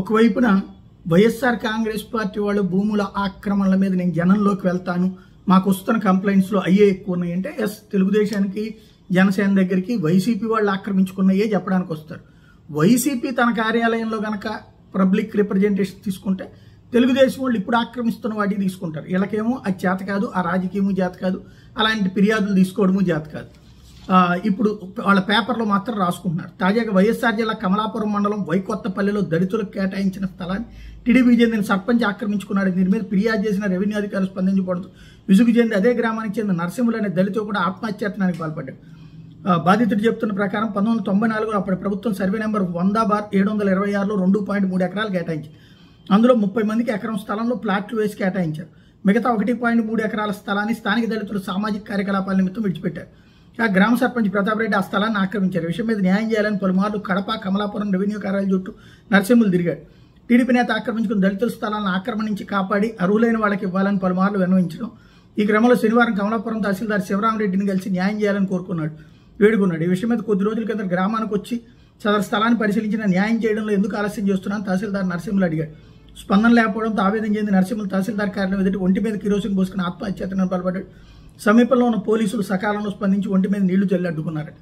ఒకవైపున వైఎస్ఆర్ కాంగ్రెస్ పార్టీ వాళ్ళు భూముల ఆక్రమణల మీద నేను జనంలోకి వెళ్తాను, మాకు వస్తున్న కంప్లైంట్స్లో అయ్యే ఎక్కువ ఉన్నాయంటే ఎస్, తెలుగుదేశానికి జనసేన దగ్గరికి వైసీపీ వాళ్ళు ఆక్రమించుకున్నాయే చెప్పడానికి వస్తారు. వైసీపీ తన కార్యాలయంలో గనక పబ్లిక్ రిప్రజెంటేషన్ తీసుకుంటే తెలుగుదేశం వాళ్ళు ఇప్పుడు ఆక్రమిస్తున్న వాటికి తీసుకుంటారు. వీళ్ళకేమో అది చేత కాదు, ఆ రాజకీయము చేత కాదు, అలాంటి ఫిర్యాదులు తీసుకోవడము చేత కాదు. ఇప్పుడు వాళ్ళ పేపర్లో మాత్రం రాసుకుంటున్నారు. తాజాగా వైఎస్ఆర్ జిల్లా కమలాపురం మండలం వైకొత్తపల్లిలో దళితులకు కేటాయించిన స్థలాన్ని టీడీపీ చెందిన సర్పంచ్ ఆక్రమించుకున్నాడు. దీని మీద ఫిర్యాదు చేసిన రెవెన్యూ అధికారులు స్పందించబడుతూ విసుగు చెంది అదే గ్రామానికి చెందిన నరసింహులు అనే దళితుడు కూడా ఆత్మహత్యాయత్నానికి పాల్పడ్డాడు. బాధితుడు చెప్తున్న ప్రకారం 1994లో అప్పటి ప్రభుత్వం సర్వే నెంబర్ 100/726లో 2.3 ఎకరాలు కేటాయించి అందులో 30 మందికి ఎకరం స్థలంలో ప్లాట్లు వేసి కేటాయించారు. మిగతా 1.3 ఎకరాల స్థలాన్ని స్థానిక దళితులు సామాజిక కార్యకలాపాల నిమిత్తం విడిచిపెట్టారు. గ్రామ సర్పంచ్ ప్రతాప్ రెడ్డి ఆ స్థలాన్ని ఆక్రమించారు. విషయం మీద న్యాయం చేయాలని పలుమార్లు కడప, కమలాపురం రెవెన్యూ కార్యాలయం చుట్టూ నరసింహులు తిరిగాడు. టీడీపీ నేత ఆక్రమించుకున్న దళితుల స్థలాలను ఆక్రమణించి కాపాడి అర్హులైన వాళ్ళకి ఇవ్వాలని పలుమార్లు విన్నవించడం. ఈ క్రమంలో శనివారం కమలాపురం తహసీల్దార్ శివరామరెడ్డిని కలిసి న్యాయం చేయాలని వేడుకున్నాడు. ఈ విషయం మీద కొద్ది రోజుల కింద గ్రామానికి వచ్చి సదరు స్థలాన్ని పరిశీలించిన న్యాయం చేయడంలో ఎందుకు ఆలస్యం చేస్తున్నాను తహసీల్దార్ నరసింహులు అడిగాడు. స్పందన లేకపోవడంతో ఆవేదన చెంది నరసింహులు తహసీల్దార్ కార్యాలయం ఎదుటి ఒంటి మీద కిరోసిన్ పోసుకుని ఆత్మహత్యాయత్నానికి పాల్పడ్డాడు. సమీపంలో ఉన్న పోలీసులు సకాలంలో స్పందించి ఒంటి మీద నీళ్లు చల్లి అడ్డుకున్నారట.